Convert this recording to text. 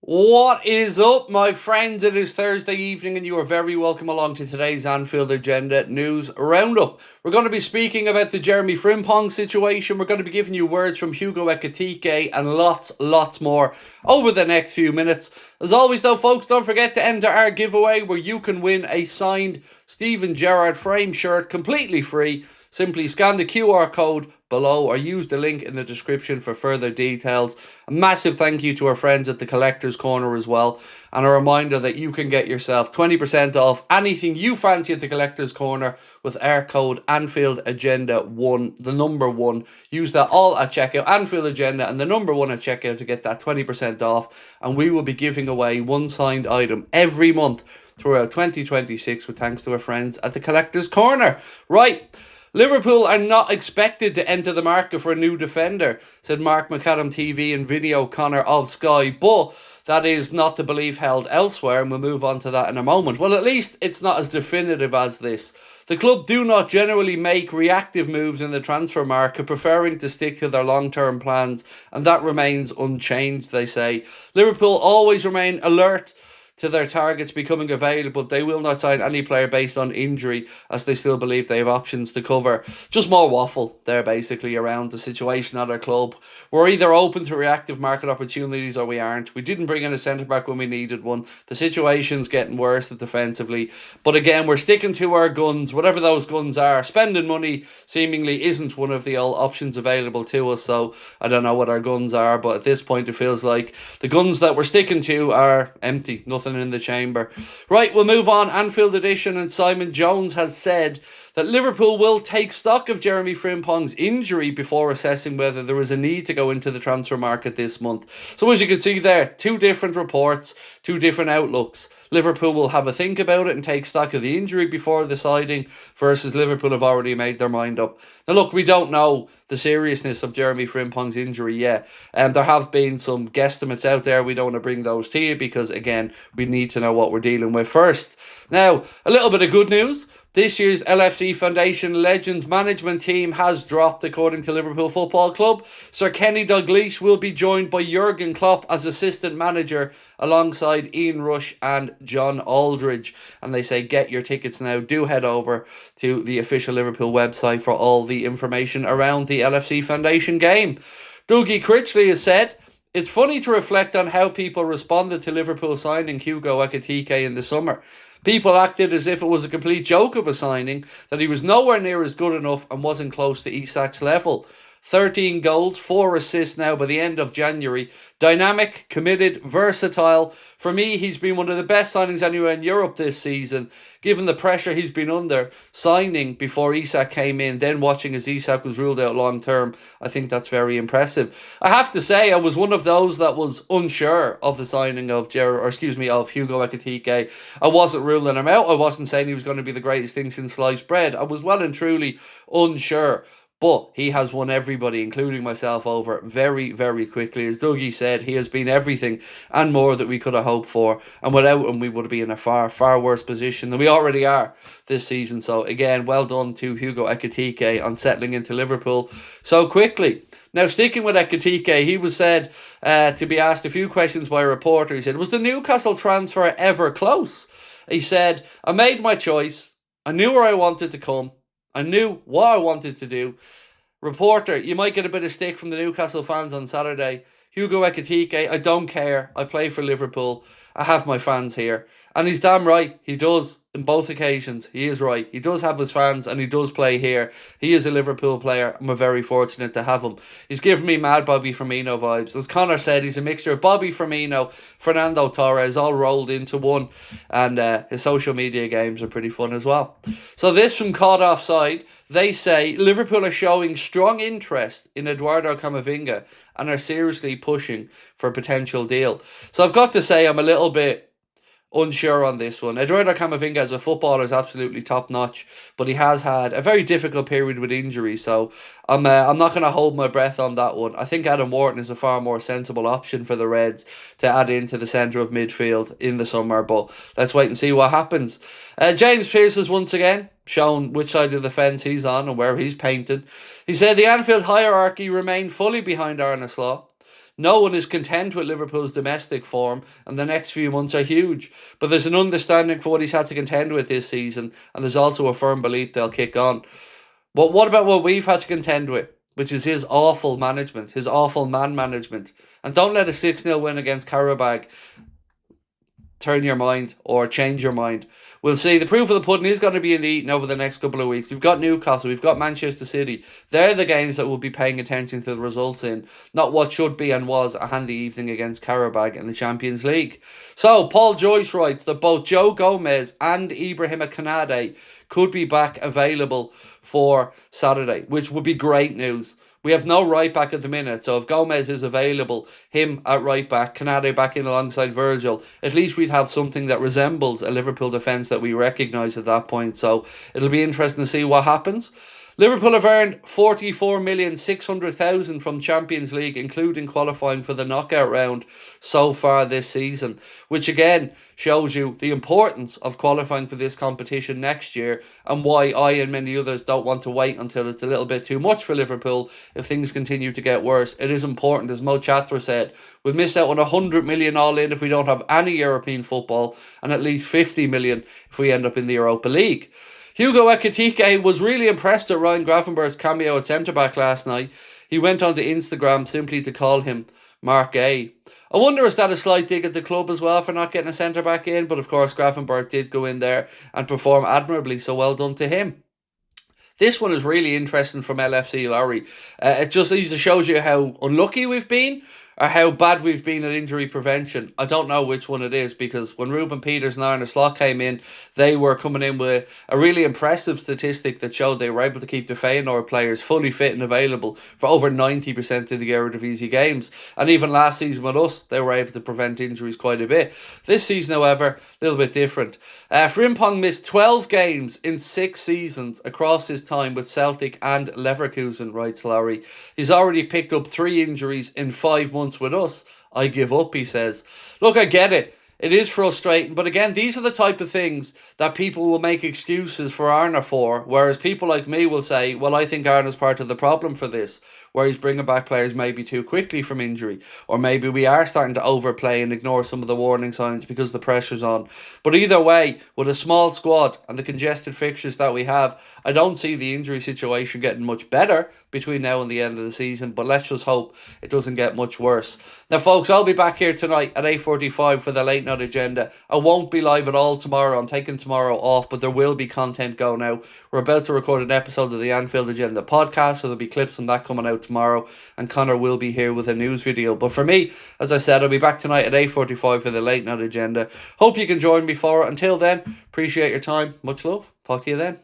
What is up, my friends? It is Thursday evening, and you are very welcome along to today's Anfield Agenda News Roundup. We're going to be speaking about the Jeremy Frimpong situation. We're going to be giving you words from Hugo Ekitike and lots more over the next few minutes. As always, though, folks, don't forget to enter our giveaway where you can win a signed Steven Gerrard frame shirt completely free. Simply scan the QR code below or use the link in the description for further details. A massive thank you to our friends at the Collector's Corner as well. And a reminder that you can get yourself 20% off anything you fancy at the Collector's Corner with our code Anfield Agenda 1, the number 1. Use that all at checkout, Anfield Agenda and the number 1 at checkout to get that 20% off. And we will be giving away one signed item every month throughout 2026 with thanks to our friends at the Collector's Corner. Right. Liverpool are not expected to enter the market for a new defender, said Mark McAdam TV and Vinny O'Connor of Sky, but that is not the belief held elsewhere, and we'll move on to that in a moment. Well, at least it's not as definitive as this. The club do not generally make reactive moves in the transfer market, preferring to stick to their long-term plans, and that remains unchanged, they say. Liverpool always remain alert to their targets becoming available. They will not sign any player based on injury, as they still believe they have options to cover. Just more waffle there basically around the situation at our club. We're either open to reactive market opportunities or we aren't. We didn't bring in a centre-back when we needed one. The situation's getting worse defensively. But again, we're sticking to our guns, whatever those guns are. Spending money seemingly isn't one of the options available to us, so I don't know what our guns are, but at this point it feels like the guns that we're sticking to are empty. Nothing in the chamber. Right, we'll move on. Anfield Edition, and Simon Jones has said that Liverpool will take stock of Jeremy Frimpong's injury before assessing whether there is a need to go into the transfer market this month. So as you can see there, two different reports, two different outlooks. Liverpool will have a think about it and take stock of the injury before deciding, versus Liverpool have already made their mind up. Now look, we don't know the seriousness of Jeremy Frimpong's injury yet. There have been some guesstimates out there. We don't want to bring those to you because, again, we need to know what we're dealing with first. Now, a little bit of good news. This year's LFC Foundation Legends management team has dropped, according to Liverpool Football Club. Sir Kenny Dalglish will be joined by Jurgen Klopp as assistant manager alongside Ian Rush and John Aldridge. And they say, get your tickets now. Do head over to the official Liverpool website for all the information around the LFC Foundation game. Dougie Critchley has said, it's funny to reflect on how people responded to Liverpool signing Hugo Ekitike in the summer. People acted as if it was a complete joke of a signing, that he was nowhere near as good enough and wasn't close to Isak's level. 13 goals, 4 assists now by the end of January. Dynamic, committed, versatile. For me, he's been one of the best signings anywhere in Europe this season. Given the pressure he's been under, signing before Isak came in, then watching as Isak was ruled out long term, I think that's very impressive. I have to say, I was one of those that was unsure of the signing of Hugo Ekitike. I wasn't ruling him out. I wasn't saying he was going to be the greatest thing since sliced bread. I was well and truly unsure. But he has won everybody, including myself, over very, very quickly. As Dougie said, he has been everything and more that we could have hoped for. And without him, we would be in a far, far worse position than we already are this season. So again, well done to Hugo Ekitike on settling into Liverpool so quickly. Now, sticking with Ekitike, he was said to be asked a few questions by a reporter. He said, was the Newcastle transfer ever close? He said, I made my choice. I knew where I wanted to come. I knew what I wanted to do. Reporter, you might get a bit of stick from the Newcastle fans on Saturday. Hugo Ekitike, I don't care. I play for Liverpool. I have my fans here. And he's damn right. He does. In both occasions, he is right. He does have his fans and he does play here. He is a Liverpool player and we're very fortunate to have him. He's given me mad Bobby Firmino vibes. As Connor said, he's a mixture of Bobby Firmino, Fernando Torres, all rolled into one. And his social media games are pretty fun as well. So this from Caught Offside. They say Liverpool are showing strong interest in Eduardo Camavinga and are seriously pushing for a potential deal. So I've got to say I'm a little bit unsure on this one. Eduardo Camavinga as a footballer is absolutely top notch, but he has had a very difficult period with injury, so I'm not going to hold my breath on that one. I think Adam Wharton is a far more sensible option for the Reds to add into the centre of midfield in the summer, but let's wait and see what happens. James Pearce has once again shown which side of the fence he's on and where he's painted. He said the Anfield hierarchy remain fully behind Arne Slot. No one is content with Liverpool's domestic form, and the next few months are huge. But there's an understanding for what he's had to contend with this season, and there's also a firm belief they'll kick on. But what about what we've had to contend with, which is his awful management, his awful man management? And don't let a 6-0 win against Qarabağ turn your mind or change your mind. We'll see. The proof of the pudding is going to be in the eating over the next couple of weeks. We've got Newcastle, we've got Manchester City. They're the games that we'll be paying attention to the results in, not what should be and was a handy evening against Qarabağ in the Champions League. So, Paul Joyce writes that both Joe Gomez and Ibrahima Konate could be back available for Saturday, which would be great news. We have no right back at the minute, so if Gomez is available, him at right back, Konate back in alongside Virgil, at least we'd have something that resembles a Liverpool defence that we recognise at that point. So it'll be interesting to see what happens. Liverpool have earned 44,600,000 from Champions League, including qualifying for the knockout round so far this season, which again shows you the importance of qualifying for this competition next year and why I and many others don't want to wait until it's a little bit too much for Liverpool if things continue to get worse. It is important, as Mo Chatra said, we'll miss out on 100 million all in if we don't have any European football, and at least 50 million if we end up in the Europa League. Hugo Ekitike was really impressed at Ryan Gravenberch's cameo at centre-back last night. He went onto Instagram simply to call him Mark A. I wonder, is that a slight dig at the club as well for not getting a centre-back in? But of course, Gravenberch did go in there and perform admirably, so well done to him. This one is really interesting from LFC Lorry. It just either shows you how unlucky we've been or how bad we've been at injury prevention. I don't know which one it is, because when Ruben Peters and Arne Slot came in, they were coming in with a really impressive statistic that showed they were able to keep the Feyenoord players fully fit and available for over 90% of the Eredivisie games. And even last season with us, they were able to prevent injuries quite a bit. This season, however, a little bit different. Frimpong missed 12 games in 6 seasons across his time with Celtic and Leverkusen, writes Lowry. He's already picked up 3 injuries in 5 months with us. I give up, he says. Look, I get it. It is frustrating, but again, these are the type of things that people will make excuses for Arne for, whereas people like me will say, well, I think Arne's part of the problem for this, where he's bringing back players maybe too quickly from injury, or maybe we are starting to overplay and ignore some of the warning signs because the pressure's on. But either way, with a small squad and the congested fixtures that we have, I don't see the injury situation getting much better between now and the end of the season, but let's just hope it doesn't get much worse. Now, folks, I'll be back here tonight at 8:45 for the late night agenda. I won't be live at all tomorrow. I'm taking tomorrow off, but there will be content going out. We're about to record an episode of the Anfield Agenda podcast, so there'll be clips from that coming out tomorrow, and Connor will be here with a news video. But for me, as I said, I'll be back tonight at 8:45 for the late night agenda. Hope you can join me for it. Until then, appreciate your time. Much love. Talk to you then.